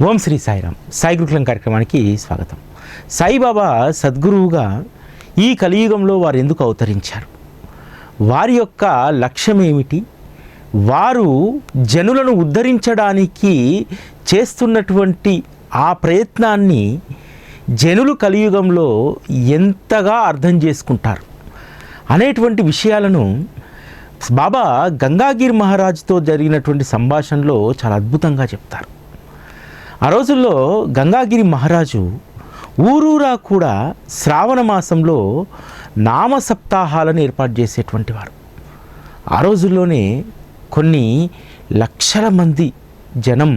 ఓం శ్రీ సాయిరామ్. సాయి గురుకులం కార్యక్రమానికి స్వాగతం. సాయిబాబా సద్గురువుగా ఈ కలియుగంలో వారు ఎందుకు అవతరించారు, వారి యొక్క లక్ష్యం ఏమిటి, వారు జనులను ఉద్ధరించడానికి చేస్తున్నటువంటి ఆ ప్రయత్నాన్ని జనులు కలియుగంలో ఎంతగా అర్థం చేసుకుంటారు అనేటువంటి విషయాలను బాబా గంగాగిరి మహారాజుతో జరిగినటువంటి సంభాషణలో చాలా అద్భుతంగా చెప్తారు. ఆ రోజుల్లో గంగాగిరి మహారాజు ఊరూరా కూడా శ్రావణ మాసంలో నామ సప్తాహాలను ఏర్పాటు చేసేటువంటి వారు. ఆ రోజుల్లోనే కొన్ని లక్షల మంది జనం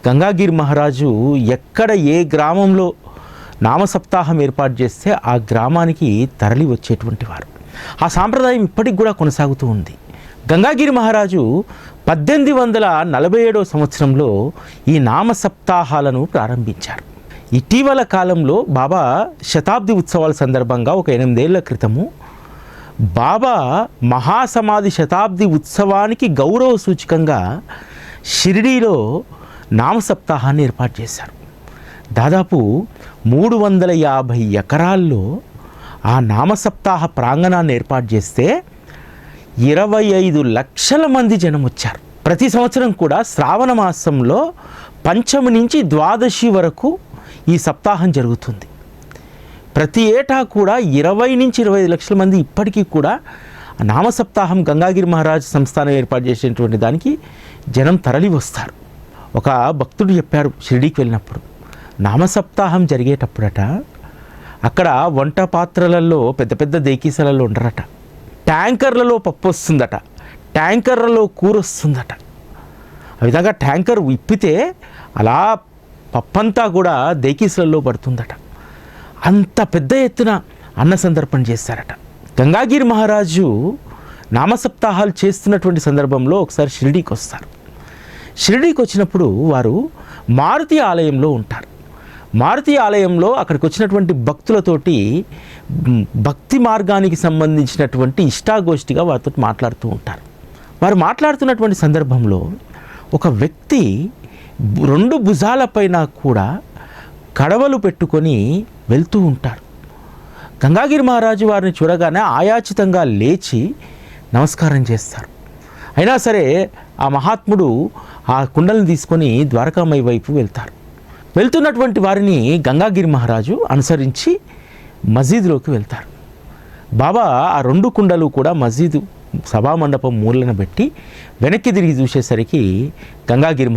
గంగాగిరి మహారాజు ఎక్కడ ఏ గ్రామంలో నామ సప్తాహం ఏర్పాటు చేస్తే ఆ గ్రామానికి తరలి వచ్చేటువంటి వారు. ఆ సాంప్రదాయం ఇప్పటికి కూడా కొనసాగుతూ ఉంది. గంగాగిరి మహారాజు 1847 సంవత్సరంలో ఈ నామ సప్తాహాలను ప్రారంభించారు. ఇటీవల కాలంలో బాబా శతాబ్ది ఉత్సవాల సందర్భంగా ఒక 8 ఏళ్ల క్రితము బాబా మహాసమాధి శతాబ్ది ఉత్సవానికి గౌరవ సూచకంగా షిరిడీలో నామ సప్తాహాన్ని ఏర్పాటు చేశారు. దాదాపు 350 ఎకరాల్లో ఆ నామ సప్తాహ ప్రాంగణాన్ని ఏర్పాటు చేస్తే 25 లక్షల మంది జనం వచ్చారు. ప్రతి సంవత్సరం కూడా శ్రావణ మాసంలో పంచమి నుంచి ద్వాదశి వరకు ఈ సప్తాహం జరుగుతుంది. ప్రతి ఏటా కూడా 20 నుంచి 25 లక్షల మంది ఇప్పటికీ కూడా నామ సప్తాహం గంగాగిరి మహారాజ్ సంస్థానం ఏర్పాటు చేసేటువంటి దానికి జనం తరలి వస్తారు. ఒక భక్తుడు చెప్పారు, షిరిడీకి వెళ్ళినప్పుడు నామ సప్తాహం జరిగేటప్పుడట అక్కడ వంట పాత్రలలో పెద్ద పెద్ద దేకీసలలో ఉండరట, ట్యాంకర్లలో పప్పు వస్తుందట, ట్యాంకర్లలో కూర వస్తుందట. ఆ విధంగా ట్యాంకర్ విప్పితే అలా పప్పంతా కూడా దేకీసులలో పడుతుందట. అంత పెద్ద ఎత్తున అన్న సందర్పణ చేస్తారట. గంగాగిరి మహారాజు నామసప్తాహాలు చేస్తున్నటువంటి సందర్భంలో ఒకసారి షిరిడీకి వస్తారు. షిరిడీకి వచ్చినప్పుడు వారు మారుతి ఆలయంలో ఉంటారు. మారుతి ఆలయంలో అక్కడికి వచ్చినటువంటి భక్తులతోటి భక్తి మార్గానికి సంబంధించినటువంటి ఇష్టాగోష్ఠిగా వారితో మాట్లాడుతూ ఉంటారు. వారు మాట్లాడుతున్నటువంటి సందర్భంలో ఒక వ్యక్తి 2 భుజాలపైన కూడా కడవలు పెట్టుకొని వెళ్తూ ఉంటారు. గంగాగిరి మహారాజు వారిని చూడగానే ఆయాచితంగా లేచి నమస్కారం చేస్తారు. అయినా సరే ఆ మహాత్ముడు ఆ కుండలను తీసుకొని ద్వారకామయ్య వైపు వెళ్తారు. వెళ్తున్నటువంటి వారిని గంగాగిరి మహారాజు అనుసరించి మసీదులోకి వెళ్తారు. బాబా ఆ 2 కుండలు కూడా మసీదు సభామండపం మూలన పెట్టి వెనక్కి తిరిగి చూసేసరికి గంగాగిరి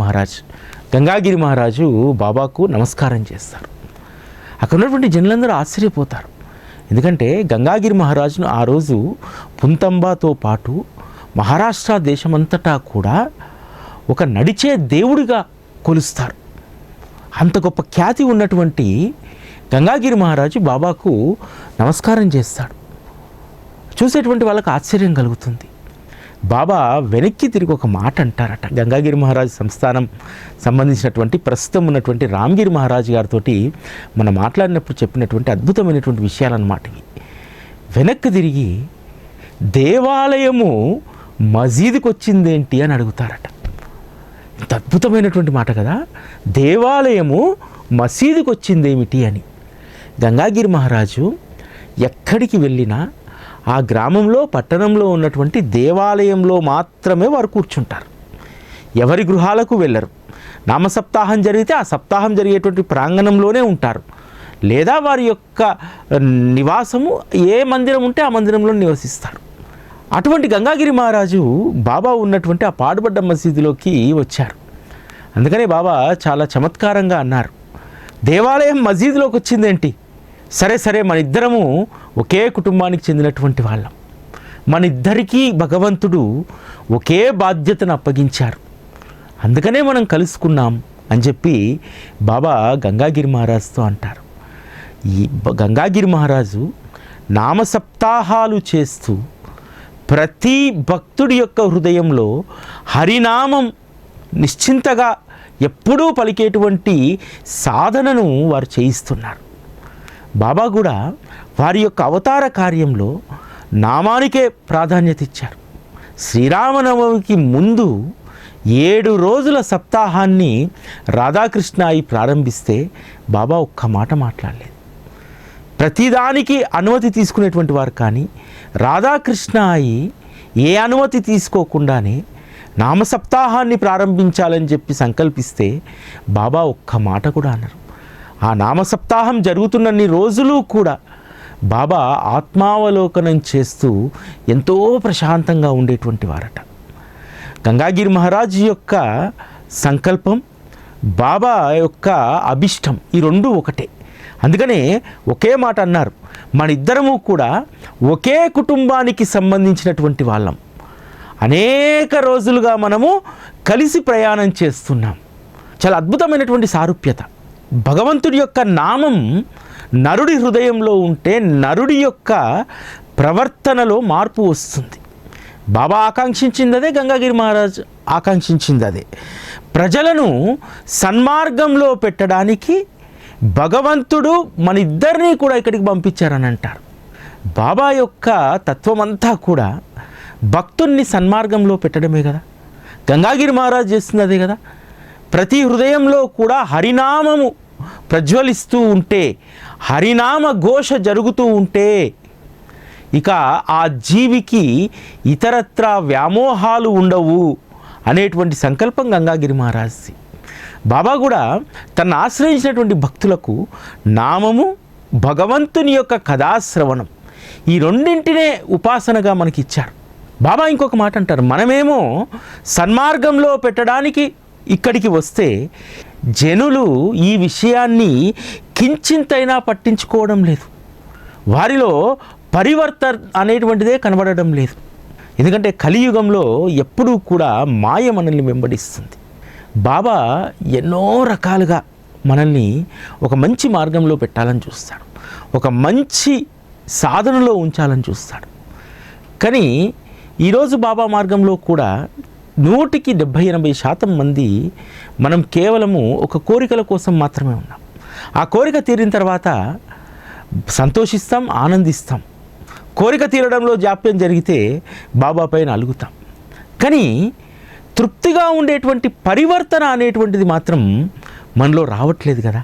మహారాజు బాబాకు నమస్కారం చేస్తారు. అక్కడ ఉన్నటువంటి జనులందరూ ఆశ్చర్యపోతారు. ఎందుకంటే గంగాగిరి మహారాజును ఆ రోజు పుంతంబాతో పాటు మహారాష్ట్ర దేశమంతటా కూడా ఒక నడిచే దేవుడిగా కొలుస్తారు. అంత గొప్ప ఖ్యాతి ఉన్నటువంటి గంగాగిరి మహారాజు బాబాకు నమస్కారం చేస్తాడు. చూసేటువంటి వాళ్ళకు ఆశ్చర్యం కలుగుతుంది. బాబా వెనక్కి తిరిగి ఒక మాట అంటారట. గంగాగిరి మహారాజు సంస్థానం సంబంధించినటువంటి ప్రస్తుతం ఉన్నటువంటి రామగిరి మహారాజు గారితో మనం మాట్లాడినప్పుడు చెప్పినటువంటి అద్భుతమైనటువంటి విషయాలన్నమాట ఇవి. వెనక్కి తిరిగి దేవాలయము మసీదుకి వచ్చిందేంటి అని అడుగుతారట. ఇంత అద్భుతమైనటువంటి మాట కదా, దేవాలయము మసీదుకి వచ్చిందేమిటి అని. గంగాగిరి మహారాజు ఎక్కడికి వెళ్ళినా ఆ గ్రామంలో పట్టణంలో ఉన్నటువంటి దేవాలయంలో మాత్రమే వారు కూర్చుంటారు. ఎవరి గృహాలకు వెళ్ళరు. నామసప్తాహం జరిగితే ఆ సప్తాహం జరిగేటువంటి ప్రాంగణంలోనే ఉంటారు. లేదా వారి యొక్క నివాసము ఏ మందిరం ఉంటే ఆ మందిరంలో నివసిస్తారు. అటువంటి గంగాగిరి మహారాజు బాబా ఉన్నటువంటి ఆ పాడుబడ్డ మసీదులోకి వచ్చారు. అందుకనే బాబా చాలా చమత్కారంగా అన్నారు, దేవాలయం మసీదులోకి వచ్చిందేంటి? సరే మన ఇద్దరము ఒకే కుటుంబానికి చెందినటువంటి వాళ్ళం, మన ఇద్దరికీ భగవంతుడు ఒకే బాధ్యతను అప్పగించారు, అందుకనే మనం కలుసుకున్నాం అని చెప్పి బాబా గంగాగిరి మహారాజుతో అంటారు. ఈ గంగాగిరి మహారాజు నామసప్తాహాలు చేస్తూ ప్రతి భక్తుడి యొక్క హృదయంలో హరినామం నిశ్చింతగా ఎప్పుడూ పలికేటువంటి సాధనను వారు చేయిస్తున్నారు. బాబా కూడా వారి యొక్క అవతార కార్యంలో నామానికే ప్రాధాన్యత ఇచ్చారు. శ్రీరామనవమికి ముందు 7 రోజుల సప్తాహాన్ని రాధాకృష్ణ అయి ప్రారంభిస్తే బాబా ఒక్క మాట మాట్లాడలేదు. ప్రతిదానికి అనుమతి తీసుకునేటువంటి వారు, కానీ రాధాకృష్ణ అయి ఏ అనుమతి తీసుకోకుండానే నామసప్తాహాన్ని ప్రారంభించాలని చెప్పి సంకల్పిస్తే బాబా ఒక్క మాట కూడా అన్నారు. ఆ నామసప్తాహం జరుగుతున్నన్ని రోజులు కూడా బాబా ఆత్మావలోకనం చేస్తూ ఎంతో ప్రశాంతంగా ఉండేటువంటి వారట. గంగాగిరి మహారాజ్ యొక్క సంకల్పం, బాబా యొక్క అభిష్టం, ఈ రెండు ఒకటే. అందుకనే ఒకే మాట అన్నారు, మన ఇద్దరము కూడా ఒకే కుటుంబానికి సంబంధించినటువంటి వాళ్ళం, అనేక రోజులుగా మనము కలిసి ప్రయాణం చేస్తున్నాం. చాలా అద్భుతమైనటువంటి సారూప్యత. భగవంతుడి యొక్క నామం నరుడి హృదయంలో ఉంటే నరుడి యొక్క ప్రవర్తనలో మార్పు వస్తుంది. బాబా ఆకాంక్షించింది అదే, గంగాగిరి మహారాజ్ ఆకాంక్షించింది అదే. ప్రజలను సన్మార్గంలో పెట్టడానికి భగవంతుడు మన ఇద్దరినీ కూడా ఇక్కడికి పంపించారని అంటారు. బాబా యొక్క తత్వం అంతా కూడా భక్తుల్ని సన్మార్గంలో పెట్టడమే కదా. గంగాగిరి మహారాజ్ చేస్తుంది అదే కదా. ప్రతి హృదయంలో కూడా హరినామము ప్రజ్వలిస్తూ ఉంటే, హరినామ ఘోష జరుగుతూ ఉంటే ఇక ఆ జీవికి ఇతరత్ర వ్యామోహాలు ఉండవు అనేటువంటి సంకల్పం గంగాగిరి మహారాజ్ది. బాబా కూడా తను ఆశ్రయించినటువంటి భక్తులకు నామము, భగవంతుని యొక్క కథాశ్రవణం, ఈ రెండింటినే ఉపాసనగా మనకి ఇచ్చారు. బాబా ఇంకొక మాట అంటారు, మనమేమో సన్మార్గంలో పెట్టడానికి ఇక్కడికి వస్తే జనులు ఈ విషయాన్ని కించింతైనా పట్టించుకోవడం లేదు, వారిలో పరివర్తన అనేటువంటిదే కనబడడం లేదు. ఎందుకంటే కలియుగంలో ఎప్పుడూ కూడా మాయ మనల్ని వెంబడిస్తుంది. బాబా ఎన్నో రకాలుగా మనల్ని ఒక మంచి మార్గంలో పెట్టాలని చూస్తాడు, ఒక మంచి సాధనలో ఉంచాలని చూస్తాడు. కానీ ఈరోజు బాబా మార్గంలో కూడా 100కి 70-80% మంది మనం కేవలము ఒక కోరికల కోసం మాత్రమే ఉన్నాం. ఆ కోరిక తీరిన తర్వాత సంతోషిస్తాం, ఆనందిస్తాం. కోరిక తీరడంలో జాప్యం జరిగితే బాబా పైన అలుగుతాం. కానీ తృప్తిగా ఉండేటువంటి పరివర్తన అనేటువంటిది మాత్రం మనలో రావట్లేదు కదా.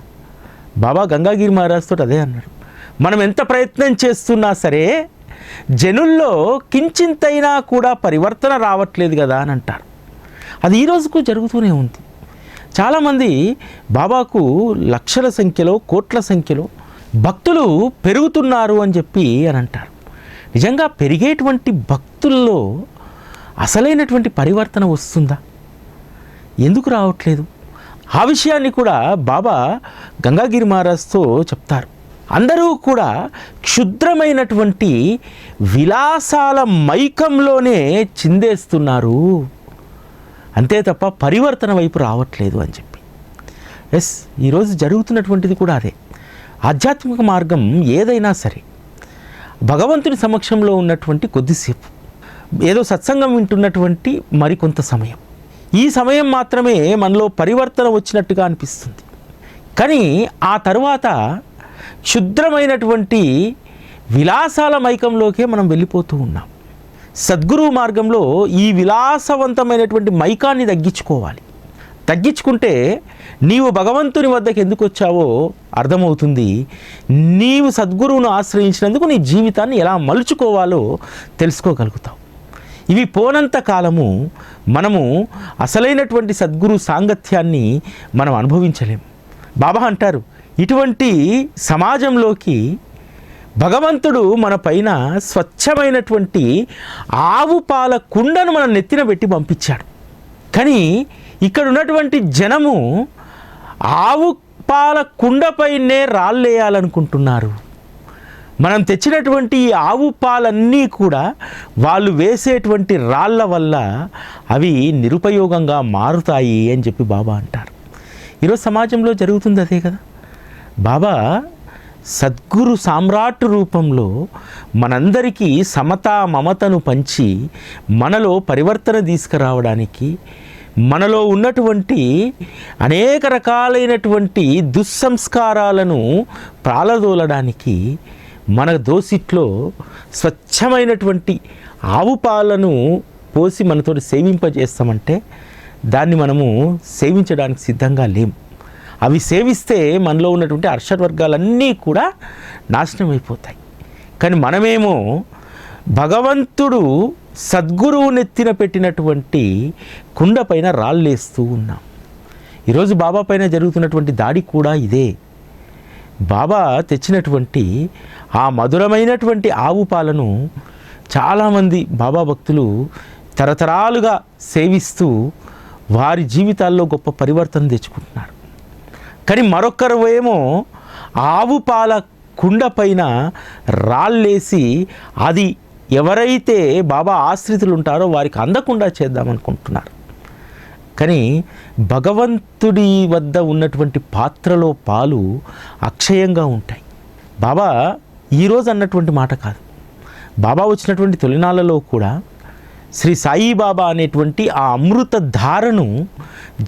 బాబా గంగాగిరి మహారాజ్తో అదే అన్నారు, మనం ఎంత ప్రయత్నం చేస్తున్నా సరే జనుల్లో కించింతైనా కూడా పరివర్తన రావట్లేదు కదా అని అంటారు. అది ఈ రోజుకు జరుగుతూనే ఉంది. చాలామంది బాబాకు లక్షల సంఖ్యలో, కోట్ల సంఖ్యలో భక్తులు పెరుగుతున్నారు అని చెప్పి అని అంటారు. నిజంగా పెరిగేటువంటి భక్తుల్లో అసలైనటువంటి పరివర్తన వస్తుందా? ఎందుకు రావట్లేదు? ఆ విషయాన్ని కూడా బాబా గంగాగిరి మహారాజ్తో చెప్తారు. అందరూ కూడా క్షుద్రమైనటువంటి విలాసాల మైకంలోనే చిందేస్తున్నారు, అంతే తప్ప పరివర్తన వైపు రావట్లేదు అని చెప్పి. ఎస్, ఈరోజు జరుగుతున్నటువంటిది కూడా అదే. ఆధ్యాత్మిక మార్గం ఏదైనా సరే భగవంతుని సమక్షంలో ఉన్నటువంటి కొద్దిసేపు, ఏదో సత్సంగం వింటున్నటువంటి మరికొంత సమయం, ఈ సమయం మాత్రమే మనలో పరివర్తన వచ్చినట్టుగా అనిపిస్తుంది. కానీ ఆ తరువాత క్షుద్రమైనటువంటి విలాసాల మైకంలోకే మనం వెళ్ళిపోతూ ఉన్నాం. సద్గురు మార్గంలో ఈ విలాసవంతమైనటువంటి మైకాన్ని తగ్గించుకోవాలి. తగ్గించుకుంటే నీవు భగవంతుని వద్దకు ఎందుకు వచ్చావో అర్థమవుతుంది. నీవు సద్గురువును ఆశ్రయించినందుకు నీ జీవితాన్ని ఎలా మలుచుకోవాలో తెలుసుకోగలుగుతావు. ఇవి పోనంత కాలము మనము అసలైనటువంటి సద్గురు సాంగత్యాన్ని మనం అనుభవించలేము. బాబా అంటారు, ఇటువంటి సమాజంలోకి భగవంతుడు మన పైన స్వచ్ఛమైనటువంటి ఆవు పాల కుండను మన నెత్తిన పెట్టి పంపించాడు. కానీ ఇక్కడ ఉన్నటువంటి జనము ఆవు పాల కుండపైనే రాళ్ళేయాలనుకుంటున్నారు. మనం తెచ్చినటువంటి ఈ ఆవు పాలన్నీ కూడా వాళ్ళు వేసేటువంటి రాళ్ళ వల్ల అవి నిరుపయోగంగా మారుతాయి అని చెప్పి బాబా అంటారు. ఈరోజు సమాజంలో జరుగుతుంది అదే కదా. బాబా సద్గురు సామ్రాట్ రూపంలో మనందరికీ సమతా మమతను పంచి మనలో పరివర్తన తీసుకురావడానికి, మనలో ఉన్నటువంటి అనేక రకాలైనటువంటి దుస్సంస్కారాలను ప్రాలదోలడానికి మన దోసిట్లో స్వచ్ఛమైనటువంటి ఆవు పాలను పోసి మనతో సేవింపజేస్తామంటే దాన్ని మనము సేవించడానికి సిద్ధంగా లేం. అవి సేవిస్తే మనలో ఉన్నటువంటి అర్షవర్గాలన్నీ కూడా నాశనం అయిపోతాయి. కానీ మనమేమో భగవంతుడు సద్గురువునెత్తిన పెట్టినటువంటి కుండ పైన రాళ్ళేస్తూ ఉన్నాం. ఈరోజు బాబా పైన జరుగుతున్నటువంటి దాడి కూడా ఇదే. బాబా తెచ్చినటువంటి ఆ మధురమైనటువంటి ఆవు పాలను చాలామంది బాబా భక్తులు తరతరాలుగా సేవిస్తూ వారి జీవితాల్లో గొప్ప పరివర్తన తెచ్చుకుంటున్నారు. కానీ మరొకరు ఏమో ఆవు పాల కుండ పైన రాళ్ళేసి అది ఎవరైతే బాబా ఆశ్రితులు ఉంటారో వారికి అందకుండా చేద్దామనుకుంటున్నారు. కానీ భగవంతుడి వద్ద ఉన్నటువంటి పాత్రలో పాలు అక్షయంగా ఉంటాయి. బాబా ఈరోజు అన్నటువంటి మాట కాదు. బాబా వచ్చినటువంటి తొలినాళ్ళలో కూడా శ్రీ సాయిబాబా అనేటువంటి ఆ అమృత ధారను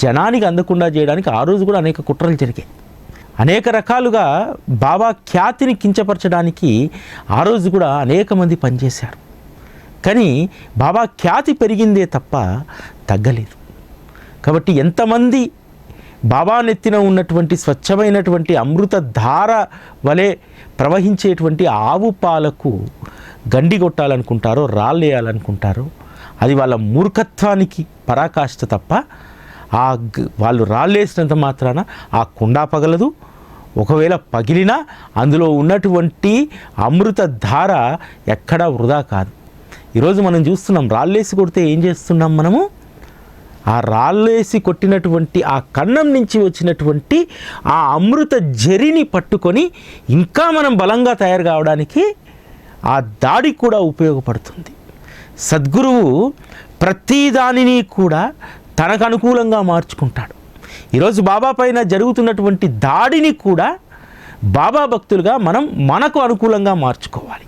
జనానికి అందకుండా చేయడానికి ఆ రోజు కూడా అనేక కుట్రలు జరిగాయి. అనేక రకాలుగా బాబా ఖ్యాతిని కించపరచడానికి ఆ రోజు కూడా అనేక మంది పనిచేశారు. కానీ బాబా ఖ్యాతి పెరిగిందే తప్ప తగ్గలేదు. కాబట్టి ఎంతమంది బాబా నెత్తిన ఉన్నటువంటి స్వచ్ఛమైనటువంటి అమృత ధార వలె ప్రవహించేటువంటి ఆవు పాలకు గండి కొట్టాలనుకుంటారో, రాళ్ళేయాలనుకుంటారో అది వాళ్ళ మూర్ఖత్వానికి పరాకాష్ట తప్ప వాళ్ళు రాళ్ళేసినంత మాత్రాన ఆ కుండ పగలదు. ఒకవేళ పగిలినా అందులో ఉన్నటువంటి అమృత ధార ఎక్కడా వృధా కాదు. ఈరోజు మనం చూస్తున్నాం, రాళ్ళేసి కొడితే ఏం చేస్తున్నాం మనము? ఆ రాళ్ళేసి కొట్టినటువంటి ఆ కన్నం నుంచి వచ్చినటువంటి ఆ అమృత జరిని పట్టుకొని ఇంకా మనం బలంగా తయారు కావడానికి ఆ దాడి కూడా ఉపయోగపడుతుంది. సద్గురువు ప్రతి దానిని కూడా తనకు అనుకూలంగా మార్చుకుంటాడు. ఈరోజు బాబా పైన జరుగుతున్నటువంటి దాడిని కూడా బాబా భక్తులుగా మనకు అనుకూలంగా మార్చుకోవాలి.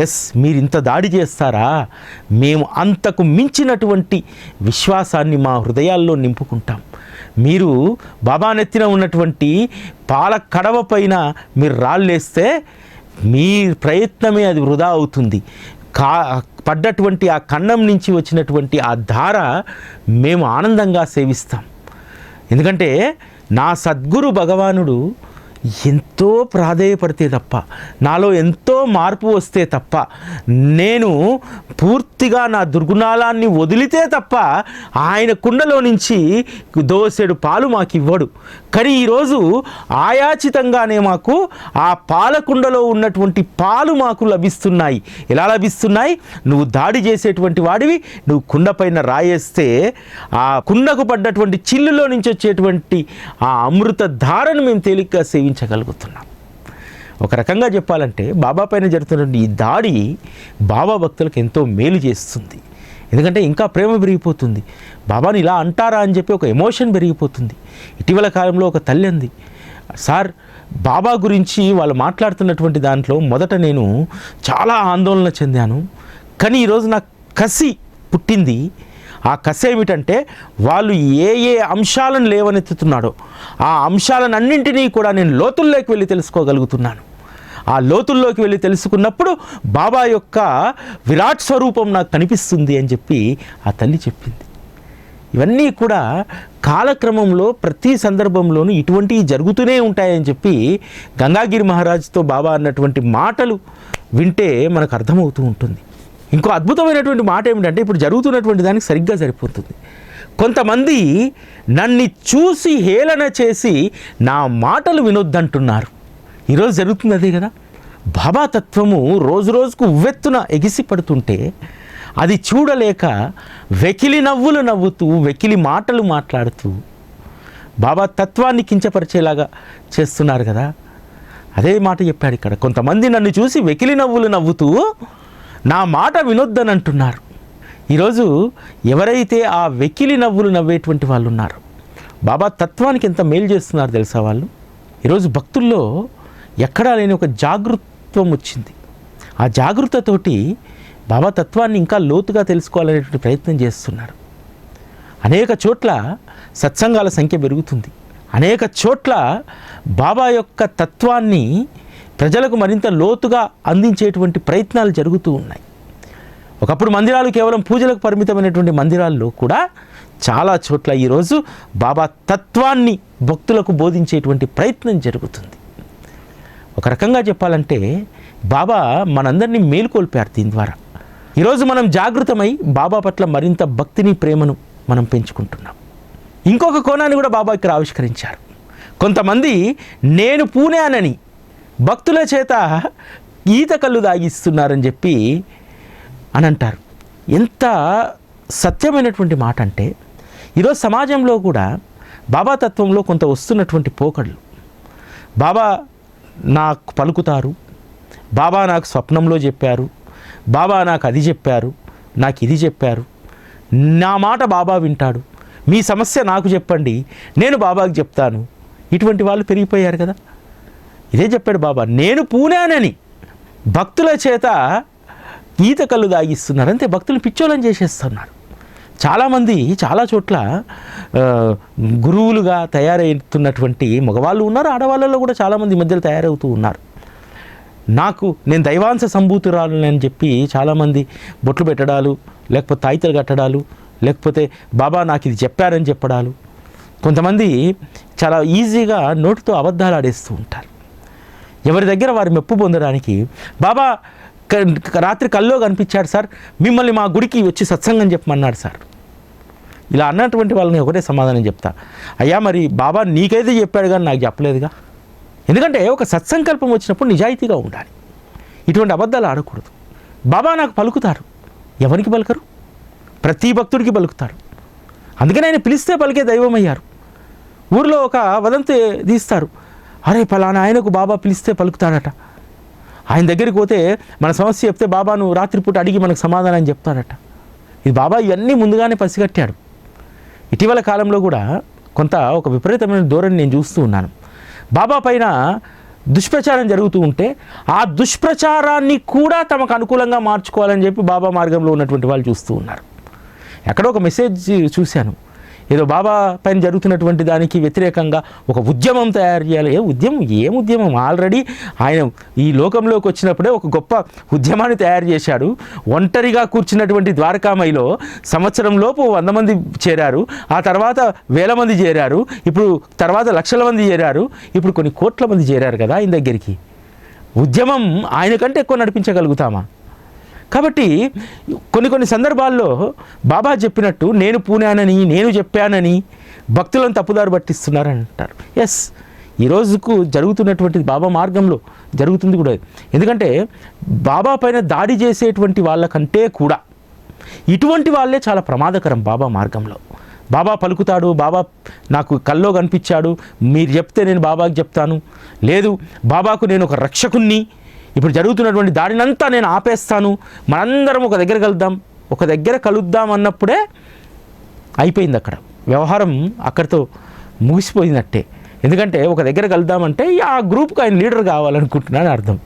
ఎస్, మీరు ఇంత దాడి చేస్తారా, మేము అంతకు మించినటువంటి విశ్వాసాన్ని మా హృదయాల్లో నింపుకుంటాం. మీరు బాబా నెత్తిన ఉన్నటువంటి పాల కడవ పైన మీరు రాళ్ళేస్తే మీ ప్రయత్నమే అది వృధా అవుతుంది. పడ్డటువంటి ఆ కన్నం నుంచి వచ్చినటువంటి ఆ ధార మేము ఆనందంగా సేవిస్తాం. ఎందుకంటే నా సద్గురు భగవానుడు ఎంతో ప్రాధేయపడితే తప్ప, నాలో ఎంతో మార్పు వస్తే తప్ప, నేను పూర్తిగా నా దుర్గుణాలాన్ని వదిలితే తప్ప ఆయన కుండలో నుంచి దోసెడు పాలు మాకు ఇవ్వడు. కానీ ఈరోజు ఆయాచితంగానే మాకు ఆ పాలకుండలో ఉన్నటువంటి పాలు మాకు లభిస్తున్నాయి. ఎలా లభిస్తున్నాయి? నువ్వు దాడి చేసేటువంటి వాడివి, నువ్వు కుండ పైన రాయేస్తే ఆ కుండకు పడ్డటువంటి చిల్లులో నుంచి వచ్చేటువంటి ఆ అమృత ధారను మేము తేలిగ్గా సేవించగలుగుతున్నాం. ఒక రకంగా చెప్పాలంటే బాబా పైన జరుగుతున్నటువంటి ఈ దాడి బాబా భక్తులకు ఎంతో మేలు చేస్తుంది. ఎందుకంటే ఇంకా ప్రేమ పెరిగిపోతుంది. బాబాని ఇలా అంటారా అని చెప్పి ఒక ఎమోషన్ పెరిగిపోతుంది. ఇటీవల కాలంలో ఒక తల్లి అంది, సార్ బాబా గురించి వాళ్ళు మాట్లాడుతున్నటువంటి దాంట్లో మొదట నేను చాలా ఆందోళన చెందాను, కానీ ఈరోజు నాకు కసి పుట్టింది. ఆ కసి ఏమిటంటే వాళ్ళు ఏ అంశాలను లేవనెత్తుతున్నాడో ఆ అంశాలన్నింటినీ కూడా నేను లోతుల్లోకి వెళ్ళి తెలుసుకోగలుగుతున్నాను. ఆ లోతుల్లోకి వెళ్ళి తెలుసుకున్నప్పుడు బాబా యొక్క విరాట్ స్వరూపం నాకు కనిపిస్తుంది అని చెప్పి ఆ తల్లి చెప్పింది. ఇవన్నీ కూడా కాలక్రమంలో ప్రతి సందర్భంలోనూ ఇటువంటివి జరుగుతూనే ఉంటాయని చెప్పి గంగాగిరి మహారాజ్తో బాబా అన్నటువంటి మాటలు వింటే మనకు అర్థమవుతూ ఉంటుంది. ఇంకో అద్భుతమైనటువంటి మాట ఏమిటంటే ఇప్పుడు జరుగుతున్నటువంటి దానికి సరిగ్గా సరిపోతుంది. కొంతమంది నన్ను చూసి హేళన చేసి నా మాటలు వినొద్దంటున్నారు. ఈరోజు జరుగుతుంది అదే కదా. బాబా తత్వము రోజు రోజుకు ఉవ్వెత్తున ఎగిసి పడుతుంటే అది చూడలేక వెకిలి నవ్వులు నవ్వుతూ వెకిలి మాటలు మాట్లాడుతూ బాబా తత్వాన్ని కించపరిచేలాగా చేస్తున్నారు కదా. అదే మాట చెప్పాడు ఇక్కడ. కొంతమంది నన్ను చూసి వెకిలి నవ్వులు నవ్వుతూ నా మాట వినొద్దని అంటున్నారు. ఈరోజు ఎవరైతే ఆ వెకిలి నవ్వులు నవ్వేటువంటి వాళ్ళు ఉన్నారు, బాబా తత్వానికి ఎంత మేలు చేస్తున్నారు తెలుసా వాళ్ళు. ఈరోజు భక్తుల్లో ఎక్కడా లేని ఒక జాగృత్వం వచ్చింది. ఆ జాగృతతోటి బాబా తత్వాన్ని ఇంకా లోతుగా తెలుసుకోవాలనేటువంటి ప్రయత్నం చేస్తున్నారు. అనేక చోట్ల సత్సంగాల సంఖ్య పెరుగుతుంది. అనేక చోట్ల బాబా యొక్క తత్వాన్ని ప్రజలకు మరింత లోతుగా అందించేటువంటి ప్రయత్నాలు జరుగుతూ ఉన్నాయి. ఒకప్పుడు మందిరాలు కేవలం పూజలకు పరిమితమైనటువంటి మందిరాల్లో కూడా చాలా చోట్ల ఈరోజు బాబా తత్వాన్ని భక్తులకు బోధించేటువంటి ప్రయత్నం జరుగుతుంది. ఒక రకంగా చెప్పాలంటే బాబా మనందరినీ మేలుకొల్పారు దీని ద్వారా. ఈరోజు మనం జాగృతమై బాబా పట్ల మరింత భక్తిని ప్రేమను మనం పెంచుకుంటున్నాం. ఇంకొక కోణాన్ని కూడా బాబా ఇక్కడ ఆవిష్కరించారు. కొంతమంది నేను పూనానని భక్తుల చేత ఈత కళ్ళు దాగిస్తున్నారని చెప్పి అని అంటారు. ఎంత సత్యమైనటువంటి మాట అంటే ఈరోజు సమాజంలో కూడా బాబా తత్వంలో కొంత వస్తున్నటువంటి పోకళ్ళు. బాబా నాకు పలుకుతారు, బాబా నాకు స్వప్నంలో చెప్పారు, బాబా నాకు అది చెప్పారు, నాకు ఇది చెప్పారు, నా మాట బాబా వింటాడు, మీ సమస్య నాకు చెప్పండి, నేను బాబాకి చెప్తాను. ఇటువంటి వాళ్ళు పెరిగిపోయారు కదా. ఇదే చెప్పాడు బాబా, నేను పూనానని భక్తుల చేత ఈత కళ్ళు దాగిస్తున్నారు. అంతే, భక్తులు పిచ్చోళ్ళని చేసేస్తున్నారు. చాలామంది చాలా చోట్ల గురువులుగా తయారవుతున్నటువంటి మగవాళ్ళు ఉన్నారు, ఆడవాళ్ళలో కూడా చాలామంది మధ్యలో తయారవుతూ ఉన్నారు. నేను దైవాంశ సంభూతురాలని అని చెప్పి చాలామంది బొట్లు పెట్టడాలు, లేకపోతే తాయితలు కట్టడాలు, లేకపోతే బాబా నాకు ఇది చెప్పారని చెప్పడాలు. కొంతమంది చాలా ఈజీగా నోటితో అబద్ధాలు ఆడేస్తూ ఉంటారు. ఎవరి దగ్గర వారి మెప్పు పొందడానికి బాబా రాత్రి కల్లో కనిపించాడు సార్, మిమ్మల్ని మా గుడికి వచ్చి సత్సంగం చెప్పమన్నాడు సార్. ఇలా అన్నటువంటి వాళ్ళని ఒకటే సమాధానం చెప్తా, అయ్యా మరి బాబా నీకైతే చెప్పాడు కానీ నాకు చెప్పలేదుగా. ఎందుకంటే ఒక సత్సంకల్పం వచ్చినప్పుడు నిజాయితీగా ఉండాలి, ఇటువంటి అబద్ధాలు ఆడకూడదు. బాబా నాకు పలుకుతారు, ఎవరికి పలుకరు? ప్రతి భక్తుడికి పలుకుతారు. అందుకని ఆయన పిలిస్తే పలికే దైవం అయ్యారు. ఊరిలో ఒక వదంతి తీస్తారు, అరే పలానా ఆయనకు బాబా పిలిస్తే పలుకుతాడట. ఆయన దగ్గరికి పోతే మన సమస్య చెప్తే బాబాను రాత్రిపూట అడిగి మనకు సమాధానం చెప్తాడట. ఇది బాబా ఇవన్నీ ముందుగానే పసిగట్టాడు. ఇటీవల కాలంలో కూడా ఒక విపరీతమైన ధోరణి నేను చూస్తూ ఉన్నాను. బాబా పైన దుష్ప్రచారం జరుగుతూ ఉంటే ఆ దుష్ప్రచారాన్ని కూడా తమకు అనుకూలంగా మార్చుకోవాలని చెప్పి బాబా మార్గంలో ఉన్నటువంటి వాళ్ళు చూస్తూ ఉన్నారు. ఎక్కడో ఒక మెసేజ్ చూశాను, ఏదో బాబా పైన జరుగుతున్నటువంటి దానికి వ్యతిరేకంగా ఒక ఉద్యమం తయారు చేయాలి. ఏం ఉద్యమం? ఆల్రెడీ ఆయన ఈ లోకంలోకి వచ్చినప్పుడే ఒక గొప్ప ఉద్యమాన్ని తయారు చేశాడు. ఒంటరిగా కూర్చున్నటువంటి ద్వారకామయిలో సంవత్సరంలోపు 100 మంది చేరారు, ఆ తర్వాత 1000 మంది చేరారు, ఇప్పుడు తర్వాత లక్షల మంది చేరారు, ఇప్పుడు కొన్ని కోట్ల మంది చేరారు కదా ఆయన దగ్గరికి. ఉద్యమం ఆయన కంటే ఎక్కువ నడిపించగలుగుతామా? కాబట్టి కొన్ని సందర్భాల్లో బాబా చెప్పినట్టు నేను పూనానని, నేను చెప్పానని భక్తులను తప్పుదారి పట్టిస్తున్నారని అంటారు. ఎస్, ఈ రోజుకు జరుగుతున్నటువంటిది బాబా మార్గంలో జరుగుతుంది కూడా. ఎందుకంటే బాబా పైన దాడి చేసేటువంటి వాళ్ళకంటే కూడా ఇటువంటి వాళ్ళే చాలా ప్రమాదకరం బాబా మార్గంలో. బాబా పలుకుతాడు, బాబా నాకు కల్లో కనిపించాడు, మీరు చెప్తే నేను బాబాకి చెప్తాను, లేదు బాబాకు నేను ఒక రక్షకుణ్ణి, ఇప్పుడు జరుగుతున్నటువంటి దాడినంతా నేను ఆపేస్తాను, మనందరం ఒక దగ్గర కలుద్దాం అన్నప్పుడే అయిపోయింది. అక్కడ వ్యవహారం అక్కడితో ముగిసిపోయినట్టే. ఎందుకంటే ఒక దగ్గర కలుద్దామంటే ఆ గ్రూప్కి ఆయన లీడర్ కావాలనుకుంటున్నాను అర్థం.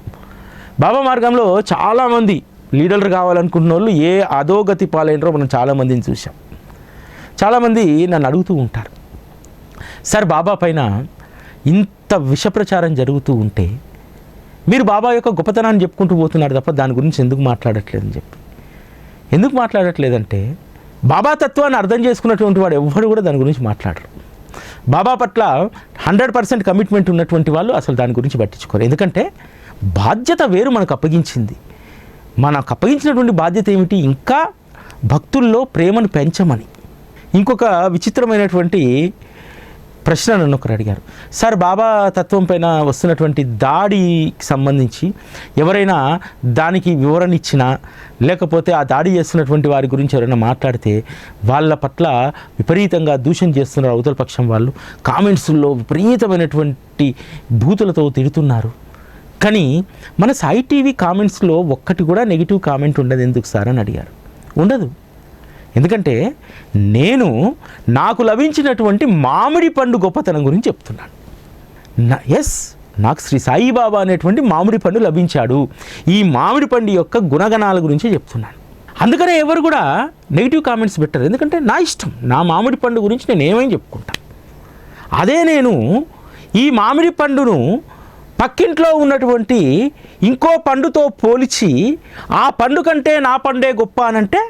బాబా మార్గంలో చాలామంది లీడర్లు కావాలనుకుంటున్న వాళ్ళు ఏ అధోగతి పాలైనరో మనం చాలామందిని చూసాం. చాలామంది నన్ను అడుగుతూ ఉంటారు, సార్ బాబా పైన ఇంత విషప్రచారం జరుగుతూ ఉంటే మీరు బాబా యొక్క గొప్పతనాన్ని చెప్పుకుంటూ పోతున్నారు తప్ప దాని గురించి ఎందుకు మాట్లాడట్లేదని చెప్పి. ఎందుకు మాట్లాడట్లేదంటే బాబా తత్వాన్ని అర్థం చేసుకున్నటువంటి వాడు ఎవ్వరు కూడా దాని గురించి మాట్లాడరు. బాబా పట్ల 100% కమిట్మెంట్ ఉన్నటువంటి వాళ్ళు అసలు దాని గురించి పట్టించుకోరు. ఎందుకంటే బాధ్యత వేరు మనకు అప్పగించింది. మనకు అప్పగించినటువంటి బాధ్యత ఏమిటి? ఇంకా భక్తుల్లో ప్రేమను పెంచమని. ఇంకొక విచిత్రమైనటువంటి ప్రశ్న నన్ను ఒకరు అడిగారు, సార్ బాబా తత్వం పైన వస్తున్నటువంటి దాడికి సంబంధించి ఎవరైనా దానికి వివరణ ఇచ్చినా, లేకపోతే ఆ దాడి చేస్తున్నటువంటి వారి గురించి ఎవరైనా మాట్లాడితే వాళ్ళ పట్ల విపరీతంగా దూషణ చేస్తున్నారు అవతల పక్షం వాళ్ళు, కామెంట్స్లో విపరీతమైనటువంటి బూతులతో తిడుతున్నారు. కానీ మన సాయి టీవీ కామెంట్స్లో ఒక్కటి కూడా నెగిటివ్ కామెంట్ ఉండదు ఎందుకు సార్ అని అడిగారు. ఉండదు. ఎందుకంటే నేను నాకు లభించినటువంటి మామిడి పండు గొప్పతనం గురించి చెప్తున్నాను. నాకు శ్రీ సాయిబాబా అనేటువంటి మామిడి పండు లభించాడు, ఈ మామిడి పండు యొక్క గుణగణాల గురించి చెప్తున్నాను. అందుకనే ఎవరు కూడా నెగిటివ్ కామెంట్స్ పెట్టరు. ఎందుకంటే నా ఇష్టం, నా మామిడి పండు గురించి నేను ఏమైనా చెప్పుకుంటాను. అదే నేను ఈ మామిడి పండును పక్కింట్లో ఉన్నటువంటి ఇంకో పండుతో పోల్చి ఆ పండు కంటే నా పండే గొప్ప అనంటే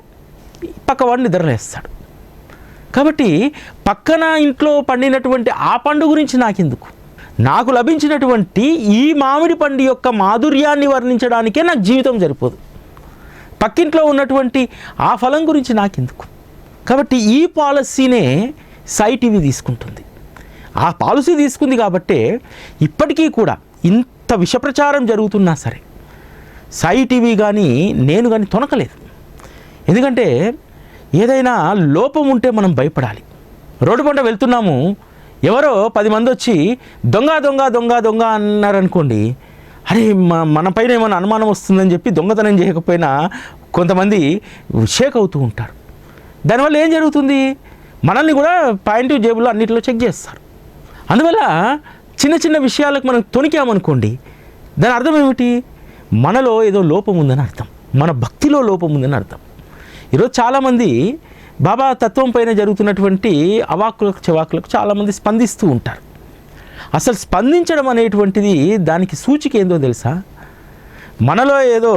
పక్కవాడు నిద్రలేస్తాడు. కాబట్టి పక్కన ఇంట్లో పండినటువంటి ఆ పండు గురించి నాకెందుకు, నాకు లభించినటువంటి ఈ మామిడి పండు యొక్క మాధుర్యాన్ని వర్ణించడానికే నాకు జీవితం సరిపోదు. పక్కింట్లో ఉన్నటువంటి ఆ ఫలం గురించి నాకెందుకు. కాబట్టి ఈ పాలసీనే సాయి టీవీ తీసుకుంటుంది. ఆ పాలసీ తీసుకుంది కాబట్టే ఇప్పటికీ కూడా ఇంత విషప్రచారం జరుగుతున్నా సరే సాయి టీవీ కానీ నేను కానీ తొనకలేదు. ఎందుకంటే ఏదైనా లోపం ఉంటే మనం భయపడాలి. రోడ్డు పంట వెళ్తున్నాము, ఎవరో 10 మంది వచ్చి దొంగ దొంగ దొంగ దొంగ అన్నారనుకోండి, అరే మన పైన ఏమైనా అనుమానం వస్తుందని చెప్పి దొంగతనం చేయకపోయినా కొంతమంది షేక్ అవుతూ ఉంటారు. దానివల్ల ఏం జరుగుతుంది, మనల్ని కూడా పాయింట్ జేబులో అన్నింటిలో చెక్ చేస్తారు. అందువల్ల చిన్న చిన్న విషయాలకు మనం తొణికామనుకోండి, దాని అర్థం ఏమిటి, మనలో ఏదో లోపం ఉందని అర్థం, మన భక్తిలో లోపం ఉందని అర్థం. ఈరోజు చాలామంది బాబా తత్వం పైన జరుగుతున్నటువంటి అవాకులకు చెవాకులకు చాలామంది స్పందిస్తూ ఉంటారు. అసలు స్పందించడం అనేటువంటిది దానికి సూచిక ఏందో తెలుసా, మనలో ఏదో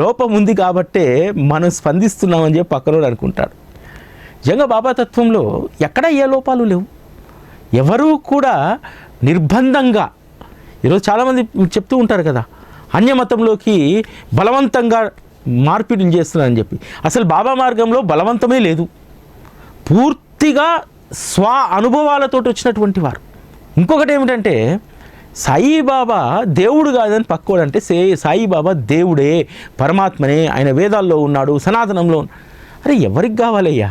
లోపం ఉంది కాబట్టే మనం స్పందిస్తున్నామని చెప్పి పక్కనోడు అనుకుంటాడు. నిజంగా బాబా తత్వంలో ఎక్కడ ఏ లోపాలు లేవు. ఎవరూ కూడా నిర్బంధంగా, ఈరోజు చాలామంది చెప్తూ ఉంటారు కదా, అన్యమతంలోకి బలవంతంగా మార్పిడిలు చేస్తున్నారని చెప్పి. అసలు బాబా మార్గంలో బలవంతమే లేదు, పూర్తిగా స్వ అనుభవాలతో వచ్చినటువంటి వారు. ఇంకొకటి ఏమిటంటే సాయిబాబా దేవుడు కాదని పక్కోడంటే సాయిబాబా దేవుడే, పరమాత్మనే, ఆయన వేదాల్లో ఉన్నాడు, సనాతనంలో. అరే ఎవరికి కావాలయ్యా,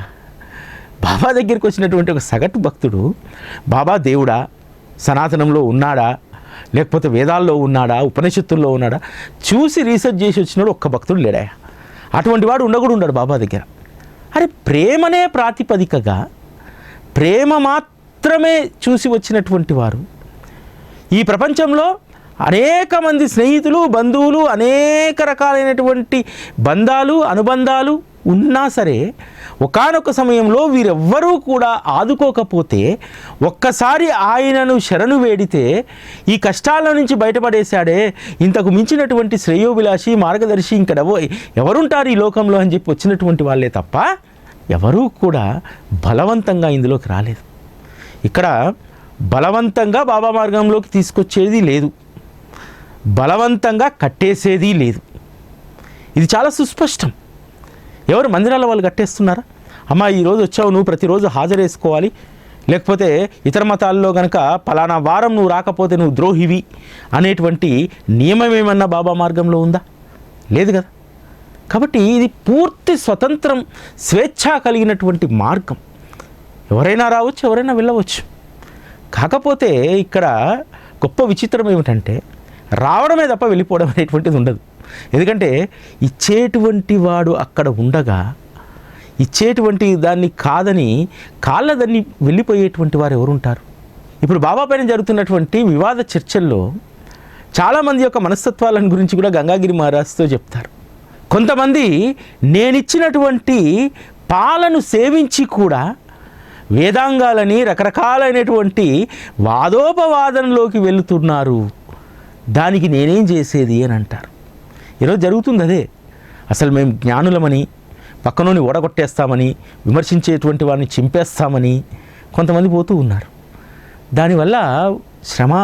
బాబా దగ్గరికి వచ్చినటువంటి ఒక సగటు భక్తుడు బాబా దేవుడా, సనాతనంలో ఉన్నాడా, లేకపోతే వేదాల్లో ఉన్నాడా, ఉపనిషత్తుల్లో ఉన్నాడా చూసి రీసెర్చ్ చేసి వచ్చినాడు ఒక్క భక్తుడు లేడా. అటువంటి వాడు ఉండడు బాబా దగ్గర. అరే ప్రేమనే ప్రాతిపదికగా, ప్రేమ మాత్రమే చూసి వచ్చినటువంటి వారు ఈ ప్రపంచంలో అనేక మంది స్నేహితులు, బంధువులు, అనేక రకాలైనటువంటి బంధాలు, అనుబంధాలు ఉన్నా సరే ఒకానొక సమయంలో వీరెవ్వరూ కూడా ఆదుకోకపోతే ఒక్కసారి ఆయనను శరణు వేడితే ఈ కష్టాల నుంచి బయటపడేశాడే, ఇంతకు మించినటువంటి శ్రేయోభిలాషి మార్గదర్శి ఇక్కడ ఎవరుంటారు ఈ లోకంలో అని చెప్పి వచ్చినటువంటి వాళ్ళే తప్ప ఎవరూ కూడా బలవంతంగా ఇందులోకి రాలేదు. ఇక్కడ బలవంతంగా బాబా మార్గంలోకి తీసుకొచ్చేది లేదు, బలవంతంగా కట్టేసేది లేదు. ఇది చాలా సుస్పష్టం. ఎవరు మందిరాల వాళ్ళు కట్టేస్తున్నారా, అమ్మా ఈరోజు వచ్చావు నువ్వు ప్రతిరోజు హాజరేసుకోవాలి, లేకపోతే ఇతర మతాల్లో కనుక పలానా వారం నువ్వు రాకపోతే నువ్వు ద్రోహివి అనేటువంటి నియమం ఏమన్నా బాబా మార్గంలో ఉందా? లేదు కదా. కాబట్టి ఇది పూర్తి స్వతంత్రం, స్వేచ్ఛ కలిగినటువంటి మార్గం. ఎవరైనా రావచ్చు, ఎవరైనా వెళ్ళవచ్చు. కాకపోతే ఇక్కడ గొప్ప విచిత్రం ఏమిటంటే రావడమే తప్ప వెళ్ళిపోవడం అనేటువంటిది ఉండదు. ఎందుకంటే ఇచ్చేటువంటి వాడు అక్కడ ఉండగా ఇచ్చేటువంటి దాన్ని కాదని కాళ్ళదని వెళ్ళిపోయేటువంటి వారు ఎవరుంటారు? ఇప్పుడు బాబా పైన జరుగుతున్నటువంటి వివాద చర్చల్లో చాలామంది యొక్క మనస్తత్వాలను గురించి కూడా గంగాగిరి మహారాజ్తో చెప్తారు. కొంతమంది నేనిచ్చినటువంటి పాలను సేవించి కూడా వేదాంగాలని రకరకాలైనటువంటి వాదోపవాదనలోకి వెళుతున్నారు, దానికి నేనేం చేసేది అని అంటారు. ఈరోజు జరుగుతుంది అదే. అసలు మేము జ్ఞానులమని, పక్కనోని ఓడగొట్టేస్తామని, విమర్శించేటువంటి వారిని చింపేస్తామని కొంతమంది పోతూ ఉన్నారు. దానివల్ల శ్రమ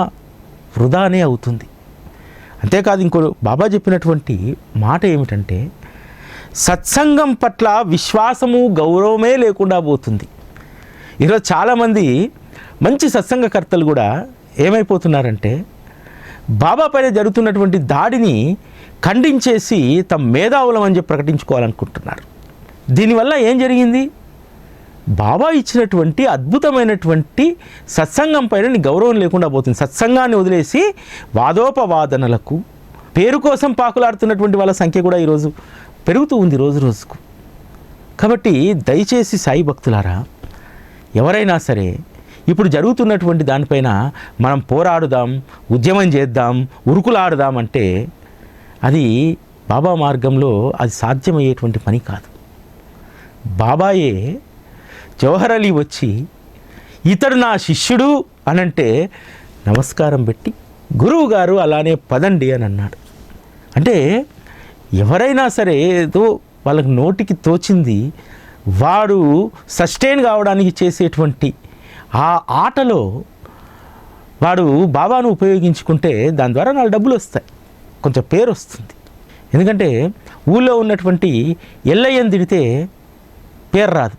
వృధానే అవుతుంది. అంతేకాదు ఇంకో బాబా చెప్పినటువంటి మాట ఏమిటంటే సత్సంగం పట్ల విశ్వాసము, గౌరవమే లేకుండా పోతుంది. ఈరోజు చాలామంది మంచి సత్సంగకర్తలు కూడా ఏమైపోతున్నారంటే బాబా పైన జరుగుతున్నటువంటి దాడిని ఖండించేసి తమ మేధావులం అని చెప్పి ప్రకటించుకోవాలనుకుంటున్నారు. దీనివల్ల ఏం జరిగింది? బాబా ఇచ్చినటువంటి అద్భుతమైనటువంటి సత్సంగం పైన గౌరవం లేకుండా పోతుంది. సత్సంగాన్ని వదిలేసి వాదోపవాదనలకు, పేరు కోసం పాకులాడుతున్నటువంటి వాళ్ళ సంఖ్య కూడా ఈరోజు పెరుగుతూ ఉంది రోజు రోజుకు. కాబట్టి దయచేసి సాయి భక్తులారా, ఎవరైనా సరే ఇప్పుడు జరుగుతున్నటువంటి దానిపైన మనం పోరాడుదాం, ఉద్యమం చేద్దాం, ఉరుకులాడుదాం అంటే అది బాబా మార్గంలో అది సాధ్యమయ్యేటువంటి పని కాదు. బాబాయే జవహర్ అలీ వచ్చి ఇతడు నా శిష్యుడు అనంటే నమస్కారం పెట్టి గురువు గారు అలానే పదండి అని అన్నాడు. అంటే ఎవరైనా సరే ఏదో వాళ్ళకి నోటికి తోచింది వాడు సస్టైన్ కావడానికి చేసేటువంటి ఆ ఆటలో వాడు బాబాను ఉపయోగించుకుంటే దాని ద్వారా 4 డబ్బులు వస్తాయి, కొంచెం పేరు వస్తుంది. ఎందుకంటే ఊళ్ళో ఉన్నటువంటి ఎల్లయ్యని తిడితే పేరు రాదు,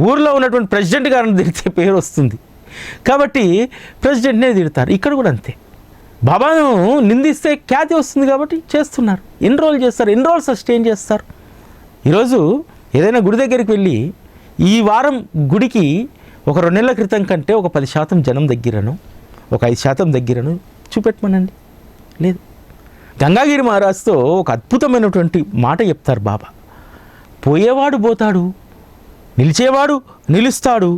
ఊర్లో ఉన్నటువంటి ప్రెసిడెంట్ గారిని తిడితే పేరు వస్తుంది. కాబట్టి ప్రెసిడెంట్నే తిడతారు. ఇక్కడ కూడా అంతే, బాబాను నిందిస్తే ఖ్యాతి వస్తుంది కాబట్టి చేస్తున్నారు. ఎన్ని రోజులు చేస్తారు, ఎన్ని రోజులు సస్టైన్ చేస్తారు? ఈరోజు ఏదైనా గుడి దగ్గరికి వెళ్ళి ఈ వారం గుడికి ఒక 2 నెలల క్రితం కంటే ఒక 10% జనం దగ్గరను, ఒక 5% దగ్గరను చూపెట్టమనండి. లేదు. గంగాగిరి మహారాజ్తో ఒక అద్భుతమైనటువంటి మాట చెప్తారు బాబా, పోయేవాడు పోతాడు, నిలిచేవాడు నిలుస్తాడు,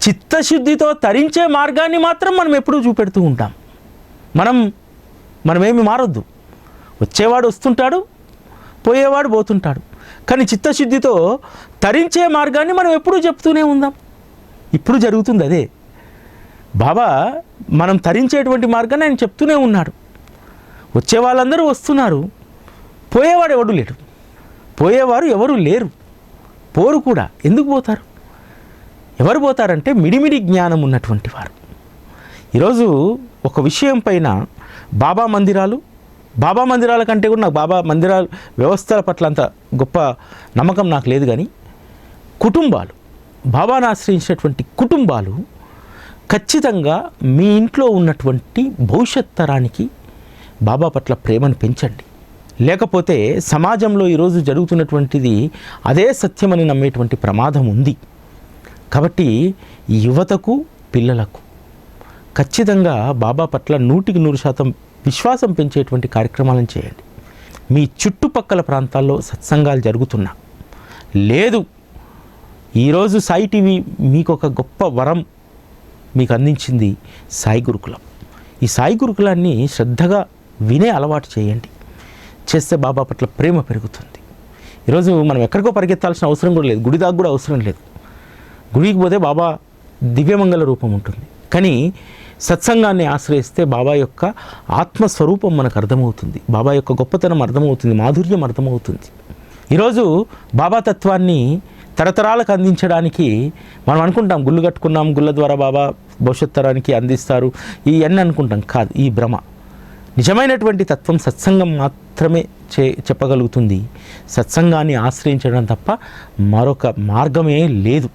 చిత్తశుద్ధితో తరించే మార్గాన్ని మాత్రం మనం ఎప్పుడూ చూపెడుతూ ఉంటాం. మనమేమి మారొద్దు. వచ్చేవాడు వస్తుంటాడు, పోయేవాడు పోతుంటాడు, కానీ చిత్తశుద్ధితో తరించే మార్గాన్ని మనం ఎప్పుడూ చెప్తూనే ఉందాం. ఇప్పుడు జరుగుతుంది అదే. బాబా మనం తరించేటువంటి మార్గాన్ని ఆయన చెప్తూనే ఉన్నాడు. వచ్చే వాళ్ళందరూ వస్తున్నారు, పోయేవాడు ఎవడు లేడు, పోయేవారు ఎవరు లేరు, పోరు కూడా. ఎందుకు పోతారు? ఎవరు పోతారంటే మిడిమిడి జ్ఞానం ఉన్నటువంటి వారు. ఈరోజు ఒక విషయం పైన బాబా మందిరాల కంటే కూడా నాకు బాబా మందిరాల వ్యవస్థల పట్ల అంత గొప్ప నమ్మకం నాకు లేదు, కానీ కుటుంబాలు, బాబాను ఆశ్రయించినటువంటి కుటుంబాలు ఖచ్చితంగా మీ ఇంట్లో ఉన్నటువంటి భవిష్యత్ తరానికి బాబా పట్ల ప్రేమను పెంచండి. లేకపోతే సమాజంలో ఈరోజు జరుగుతున్నటువంటిది అదే సత్యమని నమ్మేటువంటి ప్రమాదం ఉంది. కాబట్టి యువతకు, పిల్లలకు ఖచ్చితంగా బాబా పట్ల 100% విశ్వాసం పెంచేటువంటి కార్యక్రమాలను చేయండి. మీ చుట్టుపక్కల ప్రాంతాల్లో సత్సంగాలు జరుగుతున్నా లేదు, ఈరోజు సాయి టీవీ మీకు ఒక గొప్ప వరం మీకు అందించింది సాయి గురుకులం. ఈ సాయి గురుకులాన్ని శ్రద్ధగా వినే అలవాటు చేయండి. చేస్తే బాబా పట్ల ప్రేమ పెరుగుతుంది. ఈరోజు మనం ఎక్కడికో పరిగెత్తాల్సిన అవసరం కూడా లేదు, గుడి దాకా కూడా అవసరం లేదు. గుడికి పోతే బాబా దివ్యమంగళ రూపం ఉంటుంది, కానీ సత్సంగాన్ని ఆశ్రయిస్తే బాబా యొక్క ఆత్మస్వరూపం మనకు అర్థమవుతుంది, బాబా యొక్క గొప్పతనం అర్థమవుతుంది, మాధుర్యం అర్థమవుతుంది. ఈరోజు బాబా తత్వాన్ని తరతరాలకు అందించడానికి మనం అనుకుంటాం, గుళ్ళు కట్టుకున్నాం, గుళ్ళ ద్వారా బాబా భవిష్యత్ తరానికి అందిస్తారు ఇవన్నీ అనుకుంటాం. కాదు, ఈ భ్రమ. నిజమైనటువంటి తత్వం సత్సంగం మాత్రమే చెప్పగలుగుతుంది. సత్సంగాన్ని ఆశ్రయించడం తప్ప మరొక మార్గమే లేదు.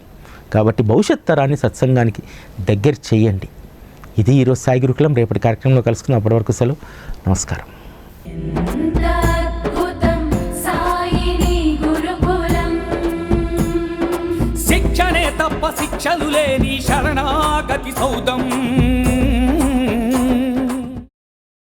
కాబట్టి భవిష్యత్ తరాన్ని సత్సంగానికి దగ్గర చేయండి. ఇది ఈరోజు సాయి గురుకులం. రేపటి కార్యక్రమంలో కలుసుకుందాం. అప్పటి వరకు సెలవు. నమస్కారం. శిక్షణే తప్ప శిక్షలు లేని శరణాగతి సౌదం